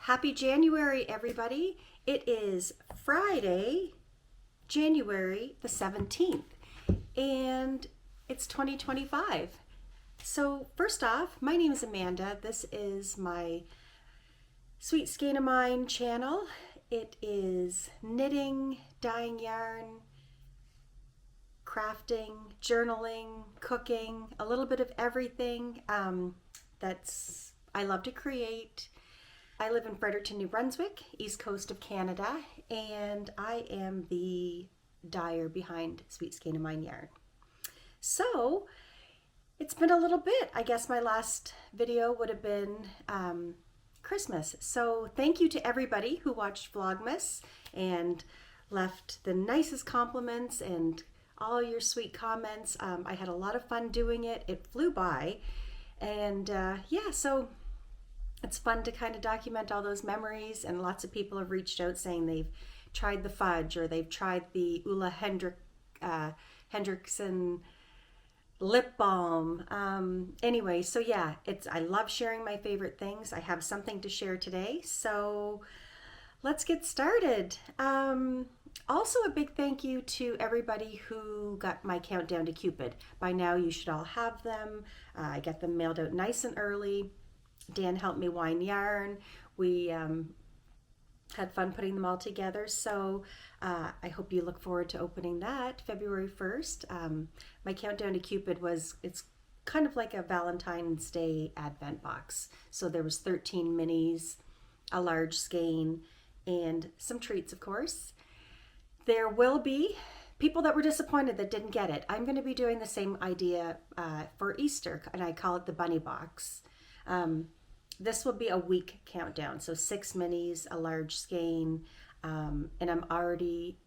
Happy January, everybody. It is Friday, January the 17th, and it's 2025. So first off, my name is Amanda. This is my Sweet Skein of Mine channel. It is knitting, dyeing yarn, crafting, journaling, cooking, a little bit of everything. I love to create. I live in Fredericton, New Brunswick, east coast of Canada, and I am the dyer behind Sweet Skein of Mine yarn. So it's been a little bit. I guess my last video would have been Christmas. So thank you to everybody who watched Vlogmas and left the nicest compliments and all your sweet comments. I had a lot of fun doing it. It flew by. And yeah, so it's fun to kind of document all those memories, and lots of people have reached out saying they've tried the fudge or they've tried the Ulla Hendrickson lip balm. Anyway, so yeah, I love sharing my favorite things. I have something to share today, so let's get started. Also a big thank you to everybody who got my countdown to Cupid. By now you should all have them. I got them mailed out nice and early. Dan helped me wind yarn. We had fun putting them all together, so I hope you look forward to opening that February 1st. My countdown to Cupid it's kind of like a Valentine's Day advent box. So there was 13 minis, a large skein, and some treats, of course. There will be people that were disappointed that didn't get it. I'm going to be doing the same idea for Easter, and I call it the bunny box. This will be a week countdown, so 6 minis, a large skein, and I'm already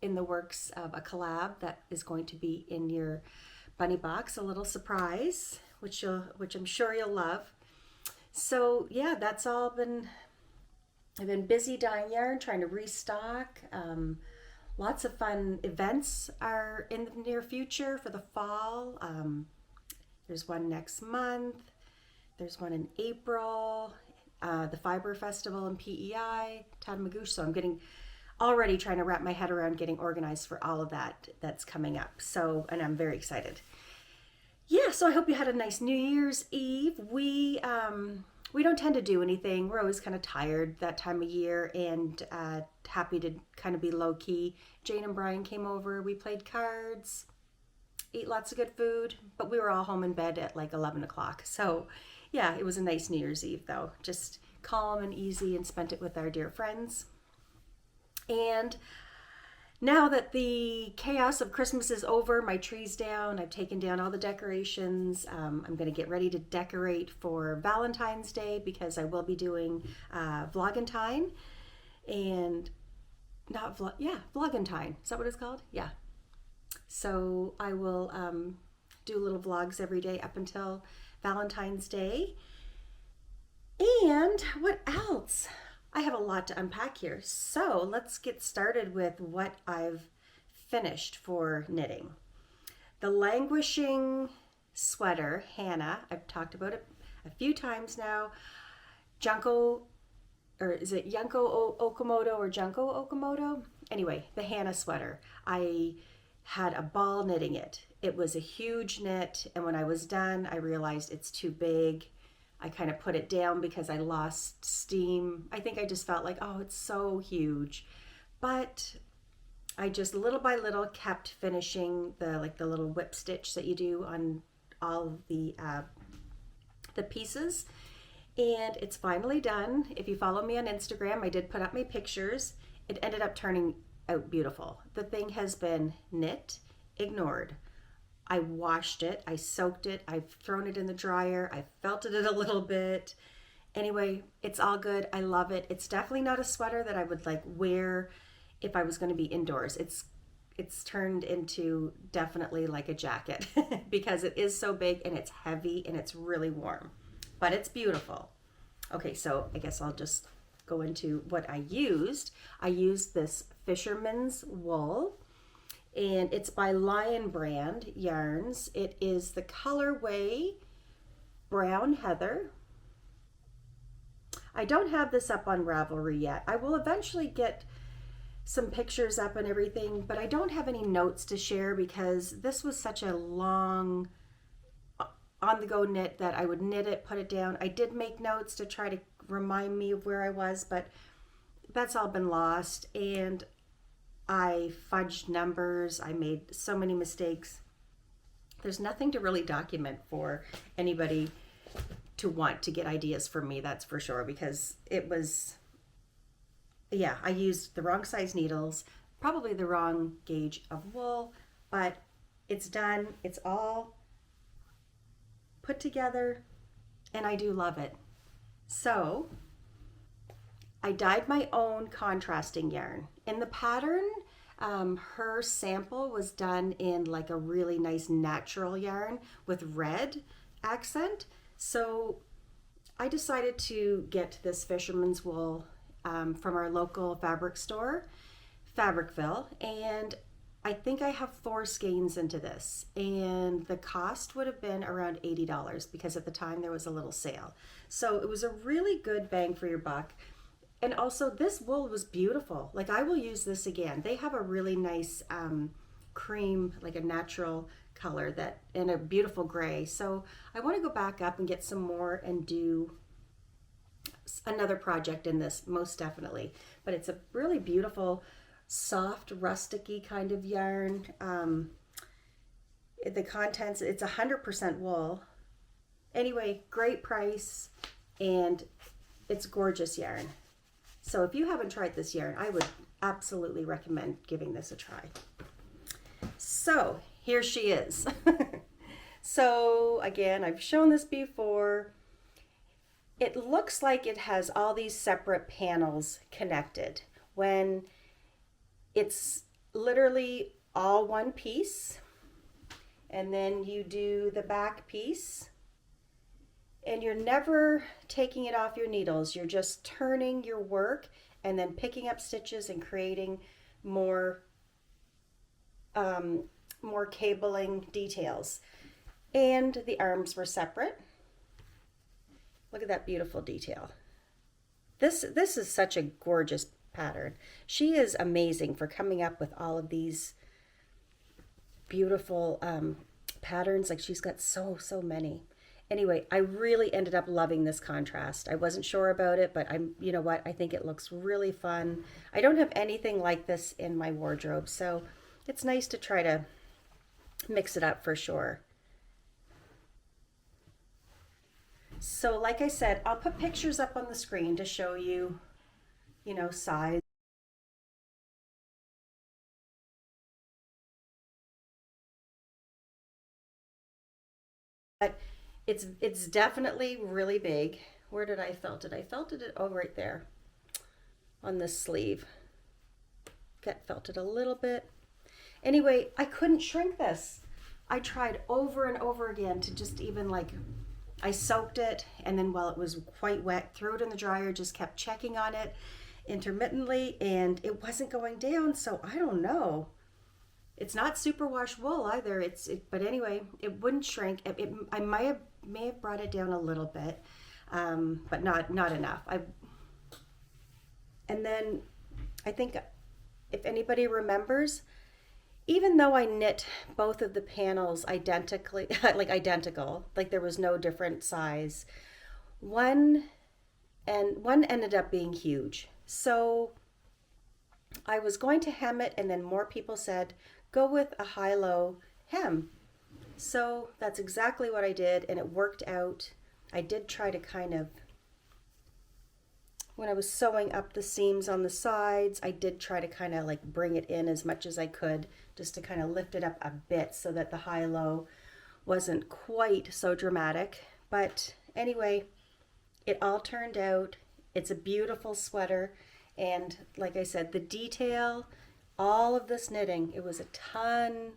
in the works of a collab that is going to be in your bunny box, a little surprise, which I'm sure you'll love. So yeah, that's all been. I've been busy dyeing yarn, trying to restock. Lots of fun events are in the near future for the fall. There's one next month. There's one in April. The Fiber Festival in PEI, Tadamagouche. So I'm already trying to wrap my head around getting organized for all of that's coming up. So, and I'm very excited. Yeah, so I hope you had a nice New Year's Eve. We don't tend to do anything. We're always kind of tired that time of year, and happy to kind of be low key. Jane and Brian came over. We played cards, ate lots of good food, but we were all home in bed at like 11 o'clock. So yeah, it was a nice New Year's Eve though. Just calm and easy, and spent it with our dear friends. And now that the chaos of Christmas is over, my tree's down, I've taken down all the decorations. I'm going to get ready to decorate for Valentine's Day, because I will be doing Vlogentine, and Vlogentine. Is that what it's called? Yeah. So I will do little vlogs every day up until Valentine's Day. And what else? I have a lot to unpack here. So let's get started with what I've finished for knitting. The Languishing sweater, Hana, I've talked about it a few times now. Junko, or is it Junko Okamoto or Junko Okamoto? Anyway, the Hana sweater. I had a ball knitting it. It was a huge knit, and when I was done, I realized it's too big. I kind of put it down because I lost steam. I think I just felt like, oh, it's so huge. But I just little by little kept finishing the little whip stitch that you do on all of the pieces. And it's finally done. If you follow me on Instagram, I did put up my pictures. It ended up turning out beautiful. The thing has been knit, ignored. I washed it, I soaked it, I've thrown it in the dryer, I felted it a little bit. Anyway, it's all good. I love it. It's definitely not a sweater that I would like wear if I was going to be indoors. It's turned into definitely like a jacket because it is so big and it's heavy and it's really warm, but it's beautiful. Okay, so I guess I'll just go into what I used. I used this Fisherman's wool, and it's by Lion Brand Yarns. It is the colorway Brown Heather. I don't have this up on Ravelry yet. I will eventually get some pictures up and everything, but I don't have any notes to share because this was such a long on the go knit that I would knit it, put it down. I did make notes to try to remind me of where I was, but that's all been lost, and I fudged numbers. I made so many mistakes. There's nothing to really document for anybody to want to get ideas from me, that's for sure, because it was, yeah, I used the wrong size needles, probably the wrong gauge of wool, but it's done. It's all put together, and I do love it. So I dyed my own contrasting yarn. In the pattern, her sample was done in like a really nice natural yarn with red accent. So I decided to get this fisherman's wool from our local fabric store, Fabricville, and I think I have 4 skeins into this, and the cost would have been around $80 because at the time there was a little sale. So it was a really good bang for your buck. And also this wool was beautiful. Like, I will use this again. They have a really nice cream, like a natural color, that and a beautiful gray. So I want to go back up and get some more and do another project in this, most definitely. But it's a really beautiful, soft, rusticy kind of yarn. The contents, it's 100% wool. Anyway, great price, and it's gorgeous yarn. So if you haven't tried this yarn, I would absolutely recommend giving this a try. So here she is. So again, I've shown this before. It looks like it has all these separate panels connected when it's literally all one piece. And then you do the back piece, and you're never taking it off your needles. You're just turning your work and then picking up stitches and creating more cabling details. And the arms were separate. Look at that beautiful detail. This is such a gorgeous pattern. She is amazing for coming up with all of these beautiful patterns. Like, she's got so many. Anyway, I really ended up loving this contrast. I wasn't sure about it, but you know what? I think it looks really fun. I don't have anything like this in my wardrobe, so it's nice to try to mix it up for sure. So like I said, I'll put pictures up on the screen to show you, you know, size. But it's definitely really big. Where did I felt it? I felted it, oh, right there on this sleeve. Felt it a little bit. Anyway, I couldn't shrink this. I tried over and over again to just even, like, I soaked it, and then while it was quite wet, threw it in the dryer, just kept checking on it intermittently, and it wasn't going down. So I don't know. It's not superwash wool either. But anyway, it wouldn't shrink. I may have brought it down a little bit, but not enough. And then I think, if anybody remembers, even though I knit both of the panels identically, identical, like there was no different size, one ended up being huge. So I was going to hem it, and then more people said, go with a high-low hem. So that's exactly what I did, and it worked out. I did try to kind of, when I was sewing up the seams on the sides, I did try to kind of like bring it in as much as I could, just to kind of lift it up a bit so that the high-low wasn't quite so dramatic. But anyway, it all turned out. It's a beautiful sweater, and like I said, the detail, all of this knitting, it was a ton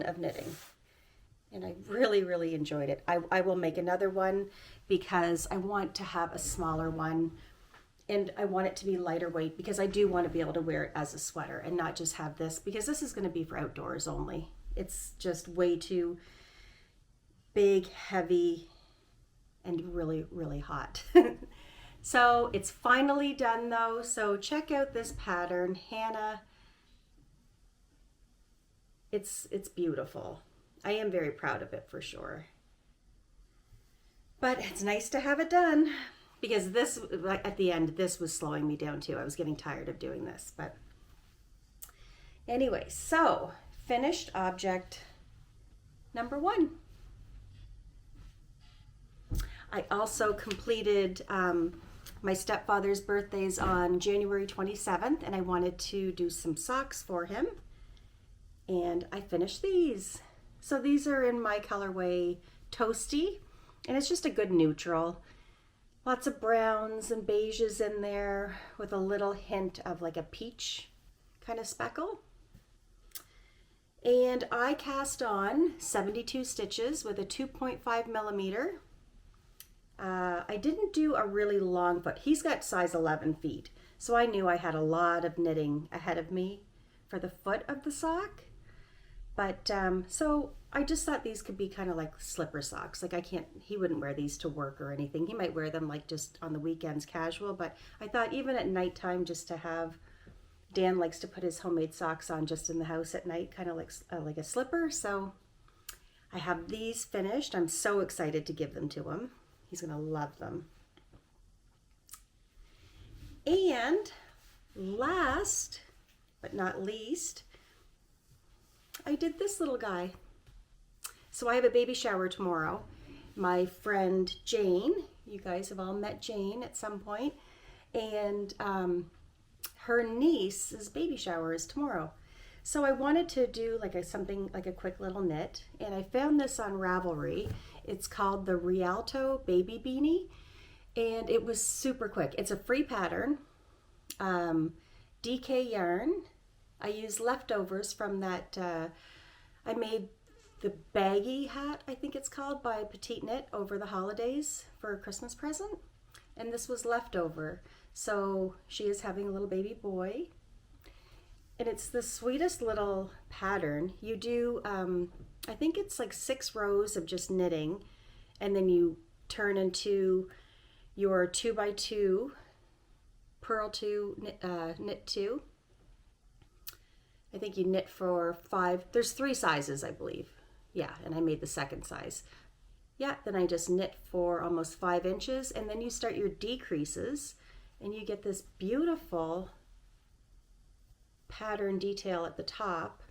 of knitting, and I really enjoyed it. I will make another one because I want to have a smaller one, and I want it to be lighter weight because I do want to be able to wear it as a sweater and not just have this, because this is going to be for outdoors only. It's just way too big, heavy, and really hot. So it's finally done though. So check out this pattern, Hana. It's beautiful. I am very proud of it for sure. But it's nice to have it done because this, at the end, this was slowing me down too. I was getting tired of doing this, but anyway, so finished object number 1. I also completed my stepfather's birthdays on January 27th, and I wanted to do some socks for him, and I finished these. So these are in my colorway Toasty, and it's just a good neutral. Lots of browns and beiges in there with a little hint of like a peach kind of speckle. And I cast on 72 stitches with a 2.5 millimeter. I didn't do a really long foot. He's got size 11 feet, so I knew I had a lot of knitting ahead of me for the foot of the sock. But so I just thought these could be kind of like slipper socks. Like he wouldn't wear these to work or anything. He might wear them like just on the weekends casual, but I thought even at nighttime just to have, Dan likes to put his homemade socks on just in the house at night, kind of like a slipper. So I have these finished. I'm so excited to give them to him. He's gonna love them. And last but not least, I did this little guy. So I have a baby shower tomorrow. My friend Jane, you guys have all met Jane at some point, and her niece's baby shower is tomorrow. So I wanted to do something like a quick little knit, and I found this on Ravelry. It's called the Rialto Baby Beanie, and it was super quick. It's a free pattern, DK yarn. I used leftovers from that, I made the baggy hat, I think it's called, by Petiteknits over the holidays for a Christmas present. And this was leftover. So she is having a little baby boy. And it's the sweetest little pattern. You do, I think it's like 6 rows of just knitting. And then you turn into your 2x2, purl 2, knit 2. I think you knit for 5, there's 3 sizes, I believe. Yeah, and I made the second size. Yeah, then I just knit for almost 5 inches, and then you start your decreases, and you get this beautiful pattern detail at the top.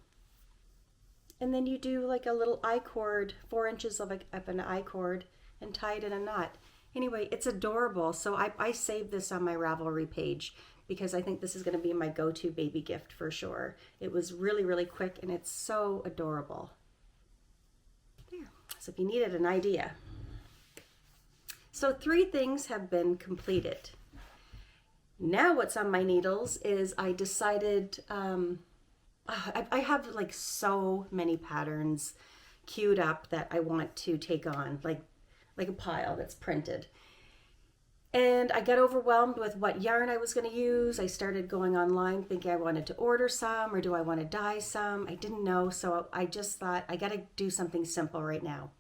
And then you do like a little I-cord, 4 inches of an I-cord, and tie it in a knot. Anyway, it's adorable. So I saved this on my Ravelry page because I think this is going to be my go-to baby gift for sure. It was really, really quick, and it's so adorable. There. So if you needed an idea. So 3 things have been completed. Now what's on my needles is I decided, I have like so many patterns queued up that I want to take on, like a pile that's printed. And I got overwhelmed with what yarn I was going to use. I started going online thinking I wanted to order some, or do I want to dye some? I didn't know, so I just thought I got to do something simple right now.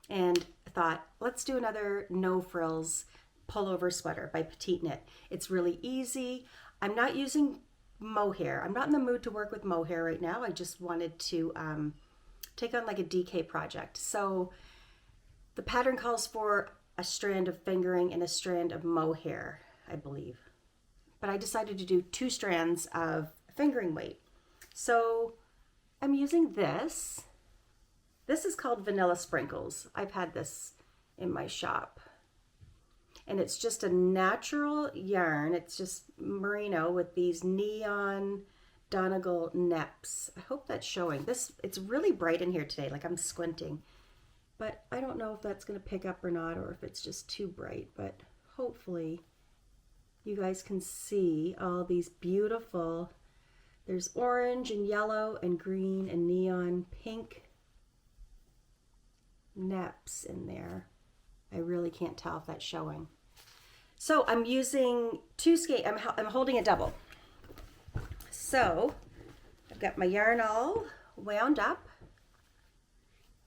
And I thought, let's do another no frills pullover sweater by Petiteknits. It's really easy. I'm not using mohair. I'm not in the mood to work with mohair right now. I just wanted to take on like a DK project. So the pattern calls for a strand of fingering and a strand of mohair, I believe. But I decided to do 2 strands of fingering weight. So I'm using this. This is called Vanilla Sprinkles. I've had this in my shop. And it's just a natural yarn. It's just merino with these neon Donegal neps. I hope that's showing. It's really bright in here today, like I'm squinting. But I don't know if that's going to pick up or not, or if it's just too bright. But hopefully you guys can see all these beautiful, there's orange and yellow and green and neon pink neps in there. I really can't tell if that's showing. So I'm using 2 skein. I'm holding a double. So I've got my yarn all wound up,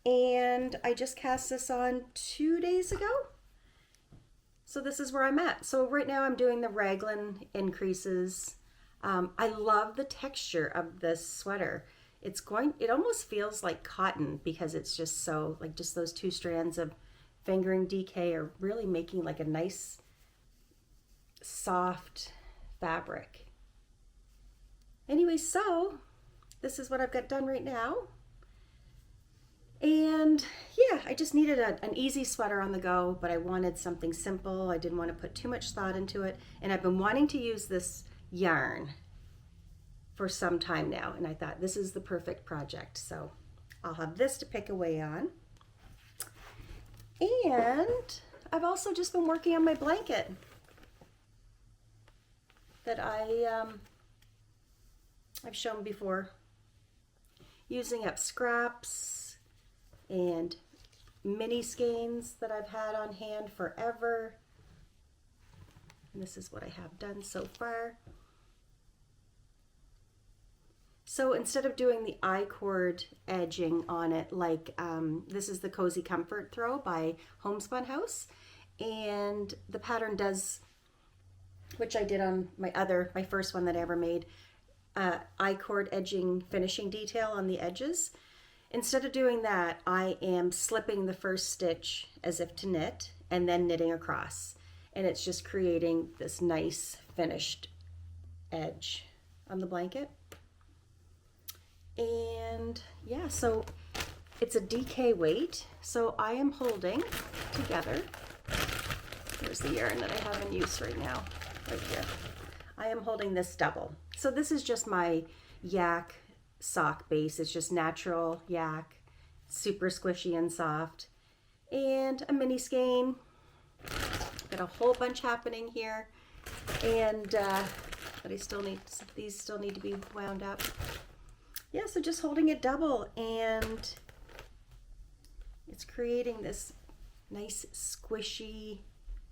and I just cast this on 2 days ago. So this is where I'm at. So right now I'm doing the raglan increases. I love the texture of this sweater. It almost feels like cotton because it's just so, like just those two strands of fingering DK are really making like a nice soft fabric. Anyway, so this is what I've got done right now. And yeah, I just needed an easy sweater on the go, but I wanted something simple. I didn't want to put too much thought into it. And I've been wanting to use this yarn for some time now. And I thought this is the perfect project. So I'll have this to pick away on. And I've also just been working on my blanket that I've shown before. Using up scraps and mini skeins that I've had on hand forever. And this is what I have done so far. So instead of doing the I-cord edging on it, like this is the Cozy Comfort Throw by Homespun House. And the pattern does, which I did on my first one that I ever made, I-cord edging finishing detail on the edges. Instead of doing that, I am slipping the first stitch as if to knit and then knitting across. And it's just creating this nice finished edge on the blanket. And yeah, so it's a DK weight. So I am holding together, here's the yarn that I have in use right now, right here. I am holding this double. So this is just my yak sock base. It's just natural yak, super squishy and soft, and a mini skein. Got a whole bunch happening here, and but these still need to be wound up. Yeah, so just holding it double, and it's creating this nice squishy,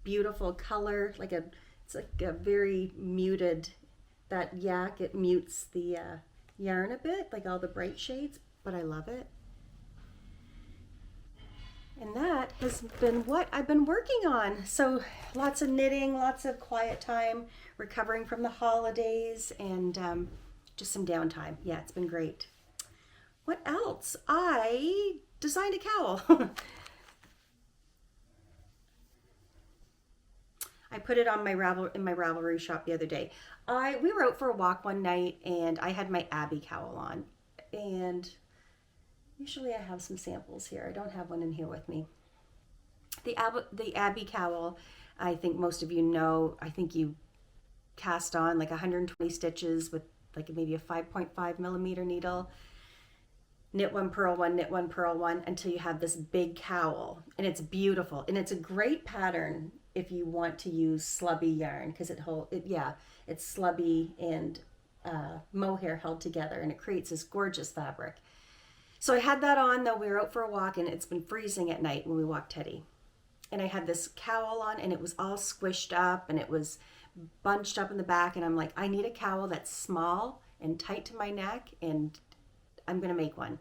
beautiful color. It's like a very muted. That yak, it mutes the yarn a bit, like all the bright shades, but I love it. And that has been what I've been working on. So lots of knitting, lots of quiet time, recovering from the holidays, and just some downtime. Yeah, it's been great. What else? I designed a cowl. I put it on my Ravelry shop the other day. We were out for a walk one night, and I had my Abby cowl on, and usually I have some samples here. I don't have one in here with me. The Abby cowl, I think most of you know. I think you cast on like 120 stitches with like maybe a 5.5 millimeter needle. Knit one, purl one, knit one, purl one, until you have this big cowl, and it's beautiful, and it's a great pattern if you want to use slubby yarn, because it's slubby and mohair held together, and it creates this gorgeous fabric. So I had that on, though we were out for a walk, and it's been freezing at night when we walked Teddy. And I had this cowl on, and it was all squished up, and it was bunched up in the back, and I'm like, I need a cowl that's small and tight to my neck, and I'm gonna make one.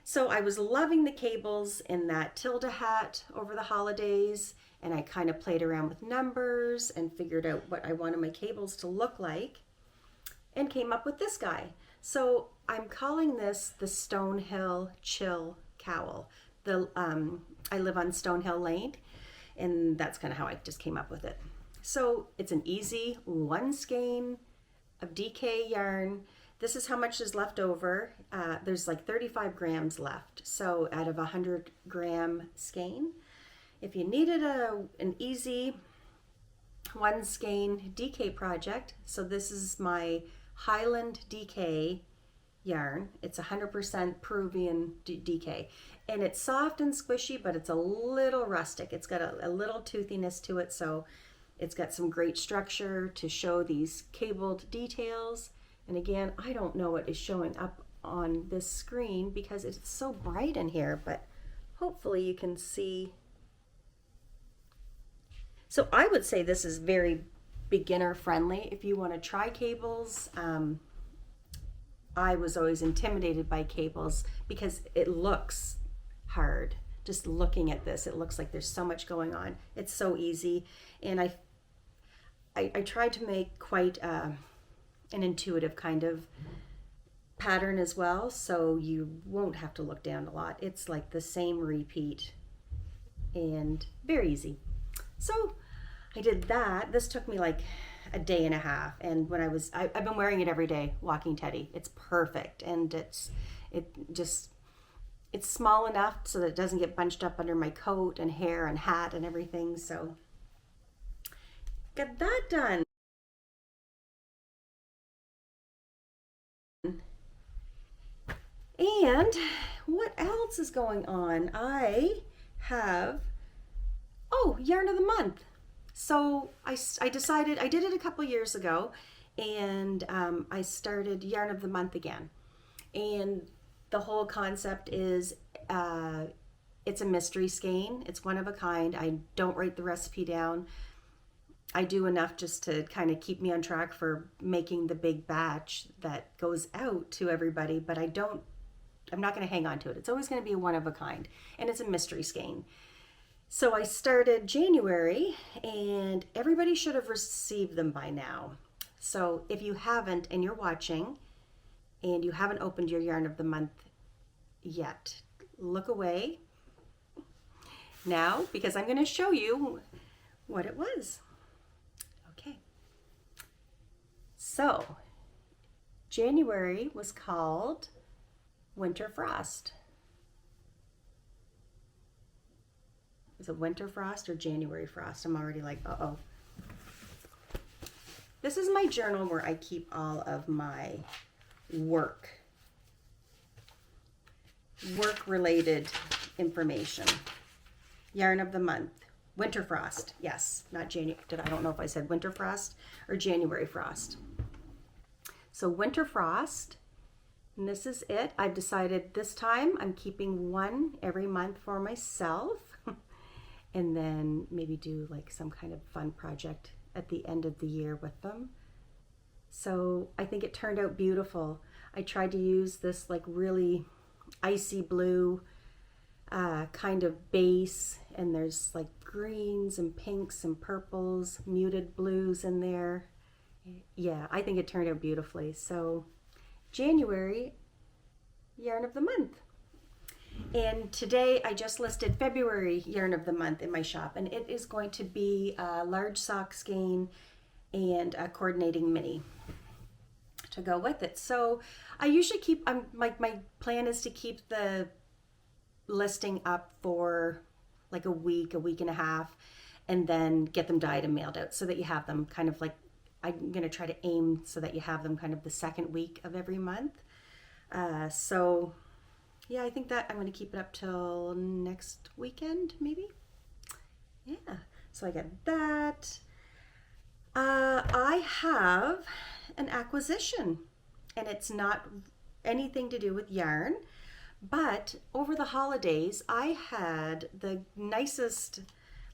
So I was loving the cables in that Tilda hat over the holidays, and I kind of played around with numbers and figured out what I wanted my cables to look like, and came up with this guy. So I'm calling this the Stonehill Chill Cowl. I live on Stonehill Lane, and that's kind of how I just came up with it. So it's an easy one skein of DK yarn. This is how much is left over. There's like 35 grams left. So out of a 100 gram skein, if you needed an easy one skein DK project, so this is my Highland DK yarn. It's 100% Peruvian DK, and it's soft and squishy, but it's a little rustic. It's got a little toothiness to it, so it's got some great structure to show these cabled details. And again, I don't know what is showing up on this screen because it's so bright in here, but hopefully you can see. So I would say this is very beginner friendly if you want to try cables. I was always intimidated by cables because it looks hard just looking at this, it looks like there's so much going on. It's so easy. And I tried to make quite an intuitive kind of pattern as well, so you won't have to look down a lot. It's like the same repeat and very easy. So I did that. This took me like a day and a half, and when I've been wearing it every day walking Teddy. It's perfect, and it's small enough so that it doesn't get bunched up under my coat and hair and hat and everything. So got that done. And what else is going on? I have, yarn of the month. So I decided, I did it a couple years ago, and I started yarn of the month again. And the whole concept is it's a mystery skein. It's one of a kind. I don't write the recipe down. I do enough just to kind of keep me on track for making the big batch that goes out to everybody, but I'm not going to hang on to it. It's always going to be a one of a kind, and it's a mystery skein. So I started January, and everybody should have received them by now. So if you haven't and you're watching and you haven't opened your yarn of the month yet, look away now, because I'm going to show you what it was. Okay. So January was called Winter Frost. Is it Winter Frost or January Frost? I'm already like, uh-oh. This is my journal where I keep all of my work-related information. Yarn of the month. Winter Frost. Yes, not January. I don't know if I said Winter Frost or January Frost. So Winter Frost, and this is it. I've decided this time I'm keeping one every month for myself. And then maybe do like some kind of fun project at the end of the year with them. So I think it turned out beautiful. I tried to use this like really icy blue kind of base, and there's like greens and pinks and purples, muted blues in there. Yeah, I think it turned out beautifully. So January, yarn of the month. And today I just listed February yarn of the month in my shop, and it is going to be a large sock skein and a coordinating mini to go with it. So I usually keep, my plan is to keep the listing up for like a week and a half, and then get them dyed and mailed out so that you have them kind of like, I'm going to try to aim so that you have them kind of the second week of every month. So yeah, I think that I'm going to keep it up till next weekend, maybe. Yeah, so I got that. I have an acquisition, and it's not anything to do with yarn, but over the holidays, I had the nicest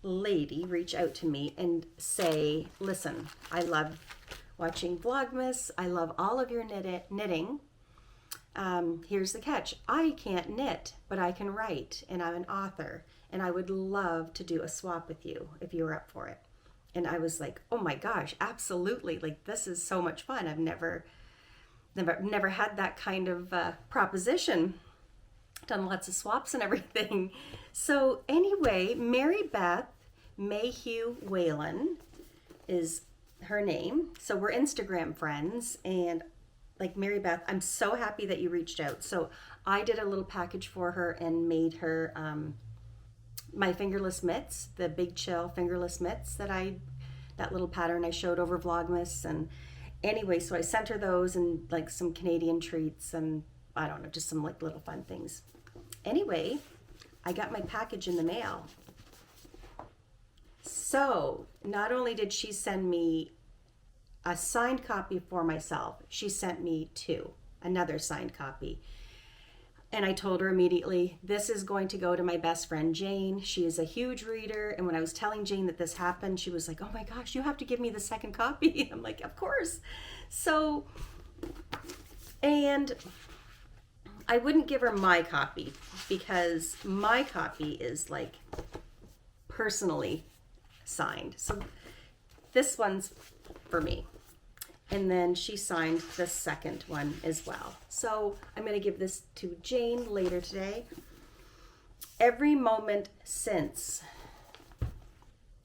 lady reach out to me and say, listen, I love watching Vlogmas. I love all of your knitting. Here's the catch. I can't knit, but I can write, and I'm an author, and I would love to do a swap with you if you were up for it. And I was like, oh my gosh, absolutely. Like, this is so much fun. I've never had that kind of proposition. Done lots of swaps and everything. So anyway, Mary Beth Matthew Whalen is her name. So we're Instagram friends, and like Mary Beth, I'm so happy that you reached out. So I did a little package for her and made her my fingerless mitts, the Big Chill fingerless mitts that little pattern I showed over Vlogmas. And anyway, so I sent her those and like some Canadian treats and I don't know, just some like little fun things. Anyway, I got my package in the mail. So not only did she send me a signed copy for myself, she sent me another signed copy. And I told her immediately, this is going to go to my best friend, Jane. She is a huge reader. And when I was telling Jane that this happened, she was like, oh my gosh, you have to give me the second copy. I'm like, of course. So, and I wouldn't give her my copy because my copy is like personally signed. So this one's for me. And then she signed the second one as well. So I'm going to give this to Jane later today. Every Moment Since.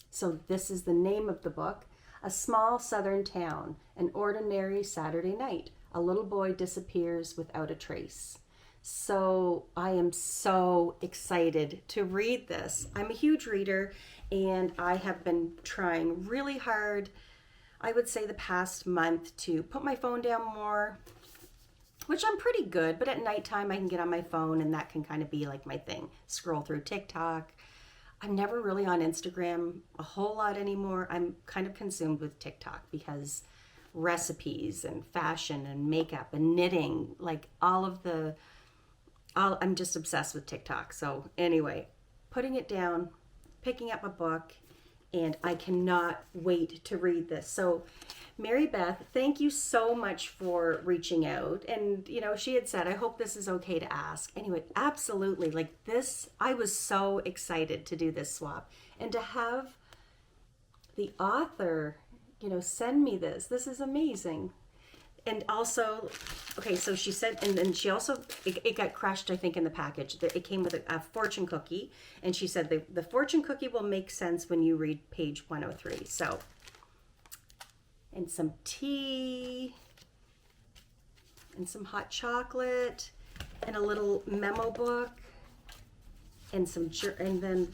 So this is the name of the book. A small southern town, an ordinary Saturday night. A little boy disappears without a trace. So I am so excited to read this. I'm a huge reader and I have been trying really hard, I would say the past month, to put my phone down more, which I'm pretty good, but at nighttime I can get on my phone and that can kind of be like my thing. Scroll through TikTok. I'm never really on Instagram a whole lot anymore. I'm kind of consumed with TikTok because recipes and fashion and makeup and knitting, like I'm just obsessed with TikTok. So anyway, putting it down, picking up a book, and I cannot wait to read this. So Mary Beth, thank you so much for reaching out. And, you know, she had said, I hope this is okay to ask. Anyway, absolutely. Like this, I was so excited to do this swap and to have the author, you know, send me this. This is amazing. And also, okay, so she said, and then she also, it got crushed, I think, in the package. It came with a fortune cookie. And she said the fortune cookie will make sense when you read page 103. So, and some tea, and some hot chocolate, and a little memo book, and then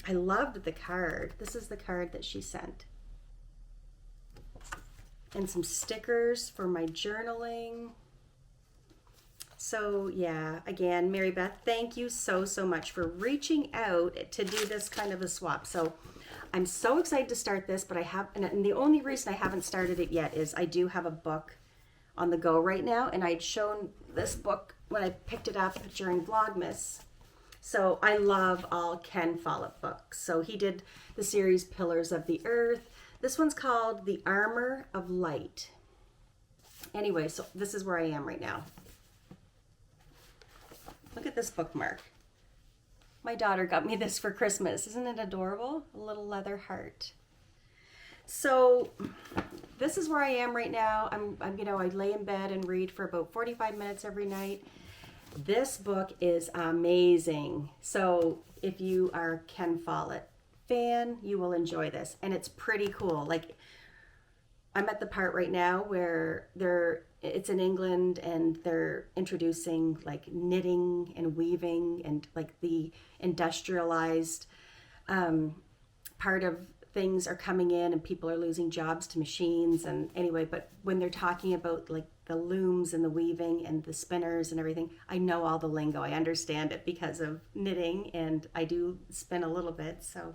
I loved the card. This is the card that she sent. And some stickers for my journaling. So yeah, again, Mary Beth, thank you so much for reaching out to do this kind of a swap. So I'm so excited to start this, but and the only reason I haven't started it yet is I do have a book on the go right now, and I'd shown this book when I picked it up during Vlogmas. So I love all Ken Follett books. So he did the series Pillars of the Earth. This one's called The Armor of Light. Anyway, so this is where I am right now. Look at this bookmark. My daughter got me this for Christmas. Isn't it adorable? A little leather heart. So this is where I am right now. I'm you know, I lay in bed and read for about 45 minutes every night. This book is amazing. So if you are Ken Follett fan, you will enjoy this, and it's pretty cool. Like I'm at the part right now where it's in England and they're introducing like knitting and weaving and like the industrialized part of things are coming in, and people are losing jobs to machines. And anyway, but when they're talking about like the looms and the weaving and the spinners and everything, I know all the lingo. I understand it because of knitting, and I do spin a little bit. So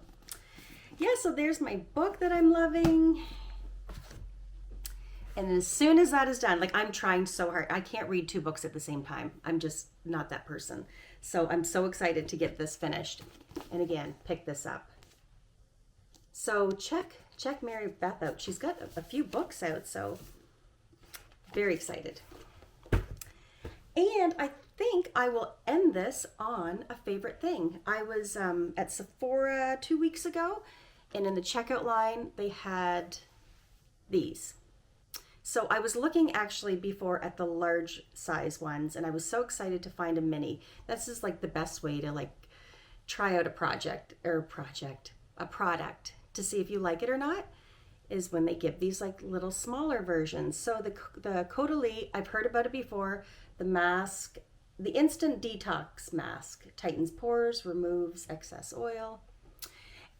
yeah, so there's my book that I'm loving. And as soon as that is done, like I'm trying so hard. I can't read two books at the same time. I'm just not that person. So I'm so excited to get this finished. And again, pick this up. So check Mary Beth out. She's got a few books out, so very excited. And I think I will end this on a favorite thing. I was at Sephora 2 weeks ago, and in the checkout line, they had these. So I was looking actually before at the large size ones, and I was so excited to find a mini. This is like the best way to like try out a product to see if you like it or not, is when they give these like little smaller versions. So the Caudalie, I've heard about it before. The mask, the instant detox mask, tightens pores, removes excess oil.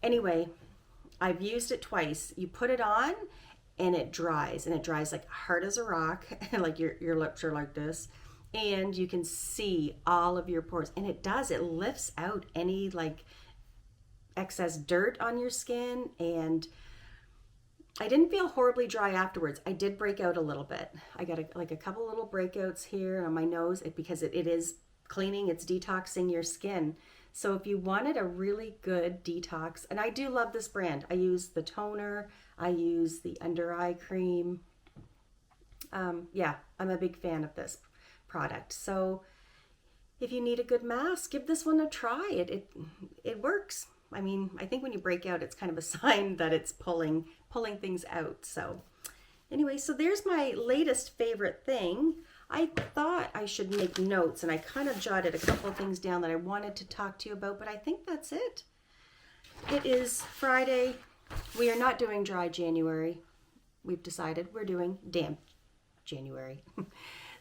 Anyway, I've used it twice. You put it on and it dries like hard as a rock, like your lips are like this, and you can see all of your pores. And it lifts out any like excess dirt on your skin. And I didn't feel horribly dry afterwards. I did break out a little bit. I got a couple little breakouts here on my nose because it is cleaning, it's detoxing your skin. So if you wanted a really good detox, and I do love this brand. I use the toner, I use the under eye cream. Yeah, I'm a big fan of this product. So if you need a good mask, give this one a try. It works. I mean, I think when you break out, it's kind of a sign that it's pulling things out. So anyway, so there's my latest favorite thing. I thought I should make notes, and I kind of jotted a couple of things down that I wanted to talk to you about, but I think that's it. It is Friday. We are not doing dry January. We've decided we're doing damp January.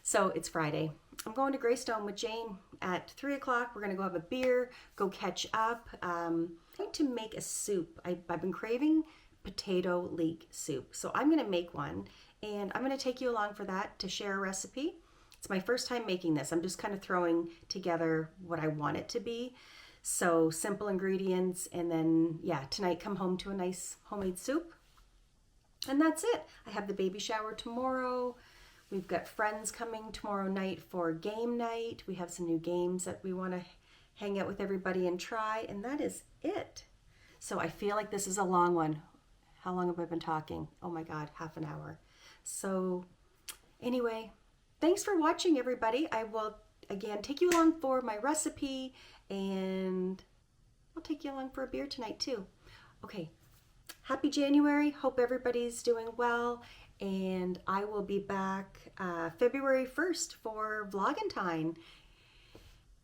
So it's Friday. I'm going to Greystone with Jane at 3 o'clock. We're going to go have a beer, go catch up. I'm going to make a soup. I've been craving potato leek soup. So I'm going to make one, and I'm going to take you along for that to share a recipe. It's my first time making this. I'm just kind of throwing together what I want it to be. So simple ingredients, and then yeah, tonight come home to a nice homemade soup. And that's it. I have the baby shower tomorrow. We've got friends coming tomorrow night for game night. We have some new games that we want to hang out with everybody and try, and that is it. So I feel like this is a long one. How long have I been talking? Oh my God, half an hour. So anyway, thanks for watching, everybody. I will again take you along for my recipe, and I'll take you along for a beer tonight too. Okay, happy January. Hope everybody's doing well. And I will be back February 1st for Vlogentine.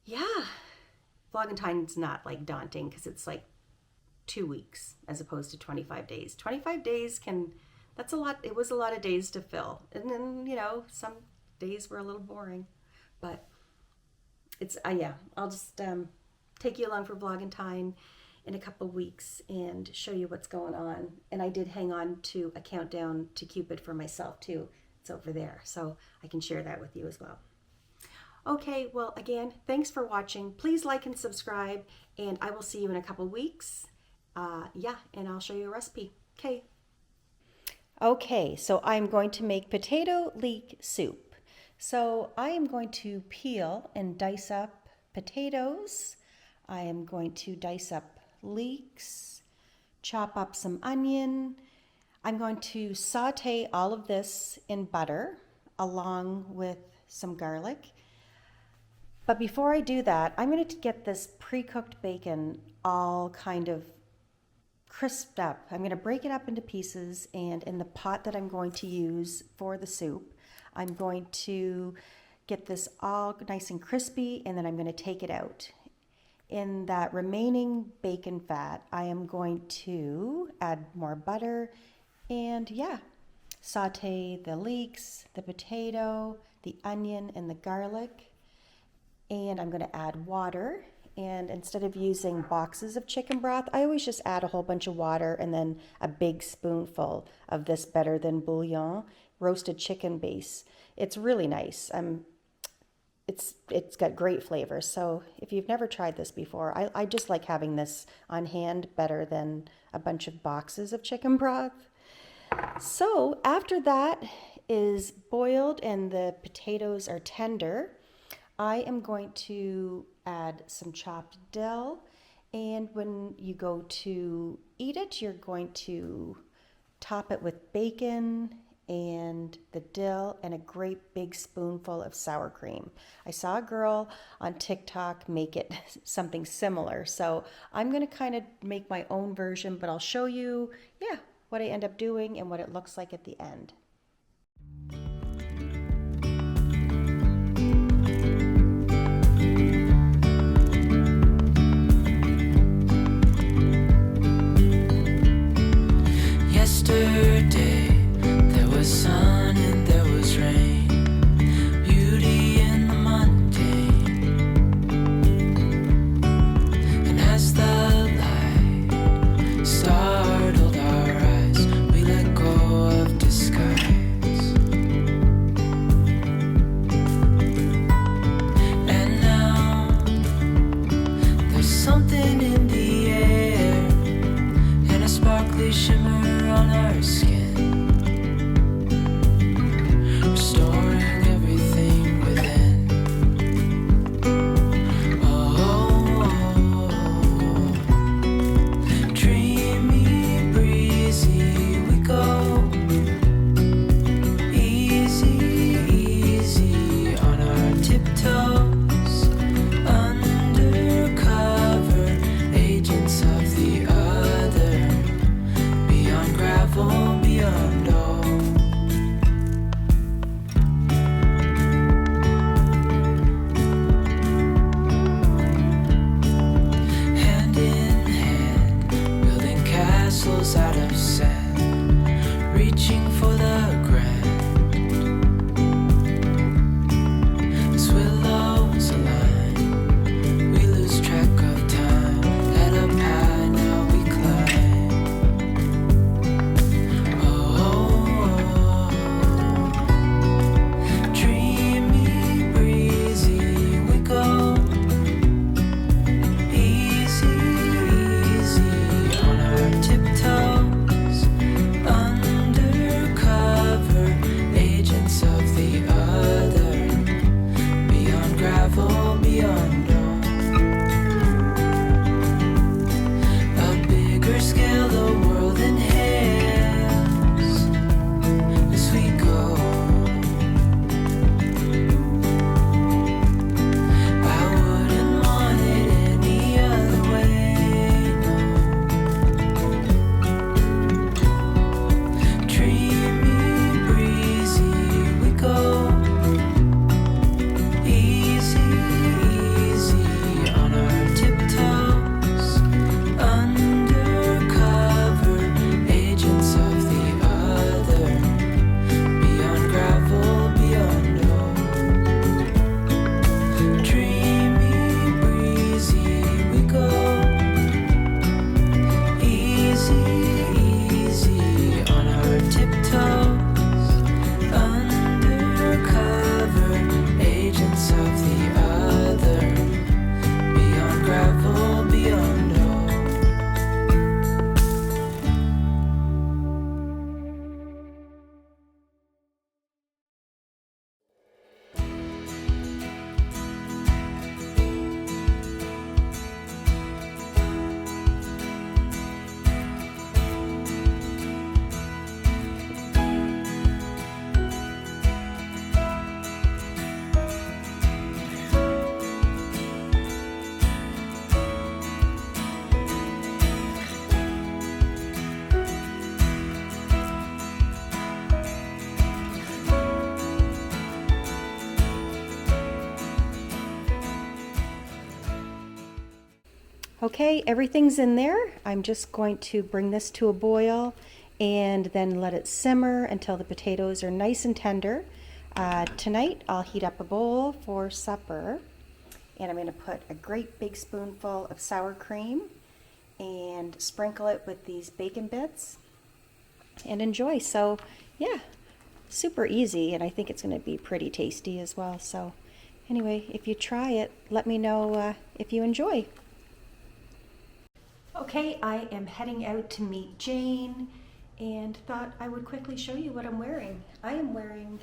Yeah, Vlogentine's not like daunting because it's like 2 weeks as opposed to 25 days. 25 days that's a lot. It was a lot of days to fill. And then, you know, some days were a little boring. But it's, yeah, I'll just take you along for Vlogentine in a couple weeks and show you what's going on. And I did hang on to a countdown to Cupid for myself too. It's over there, so I can share that with you as well. Okay, well again, thanks for watching. Please like and subscribe, and I will see you in a couple weeks. Yeah, and I'll show you a recipe. Okay. Okay, so I'm going to make potato leek soup. So I am going to peel and dice up potatoes. I am going to dice up leeks, chop up some onion. I'm going to saute all of this in butter along with some garlic. But before I do that, I'm going to get this pre-cooked bacon all kind of crisped up. I'm going to break it up into pieces, and in the pot that I'm going to use for the soup, I'm going to get this all nice and crispy, and then I'm going to take it out. In that remaining bacon fat, I am going to add more butter and yeah, saute the leeks, the potato, the onion, and the garlic. And I'm going to add water. And instead of using boxes of chicken broth, I always just add a whole bunch of water and then a big spoonful of this Better Than Bouillon roasted chicken base. It's really nice. It's got great flavor. So if you've never tried this before, I just like having this on hand better than a bunch of boxes of chicken broth. So after that is boiled and the potatoes are tender, I am going to add some chopped dill. And when you go to eat it, you're going to top it with bacon and the dill and a great big spoonful of sour cream. I saw a girl on TikTok make it something similar, so I'm going to kind of make my own version, but I'll show you, yeah, what I end up doing and what it looks like at the end. Yesterday there was sun and there was rain, beauty in the mundane. And as the light startled our eyes, we let go of disguise. Okay, everything's in there. I'm just going to bring this to a boil and then let it simmer until the potatoes are nice and tender. Tonight I'll heat up a bowl for supper, and I'm going to put a great big spoonful of sour cream and sprinkle it with these bacon bits and enjoy. So yeah, super easy, and I think it's going to be pretty tasty as well. So anyway, if you try it, let me know if you enjoy. Okay, I am heading out to meet Jane and thought I would quickly show you what I'm wearing. I am wearing,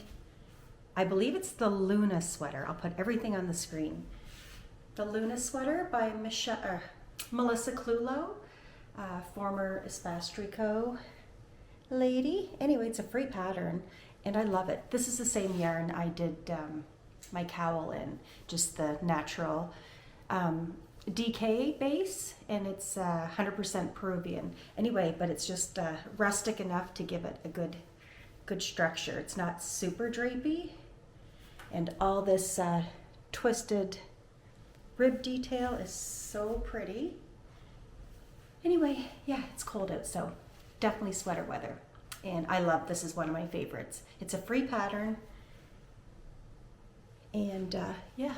I believe it's the Luna sweater. I'll put everything on the screen. The Luna sweater by Melissa Clulo, former Espastrico lady. Anyway, it's a free pattern and I love it. This is the same yarn I did my cowl in, just the natural DK base, and it's 100% Peruvian. Anyway, but it's just rustic enough to give it a good structure. It's not super drapey, and all this twisted rib detail is so pretty. Anyway, yeah, it's cold out, so definitely sweater weather. And I love, this is one of my favorites. It's a free pattern, and yeah.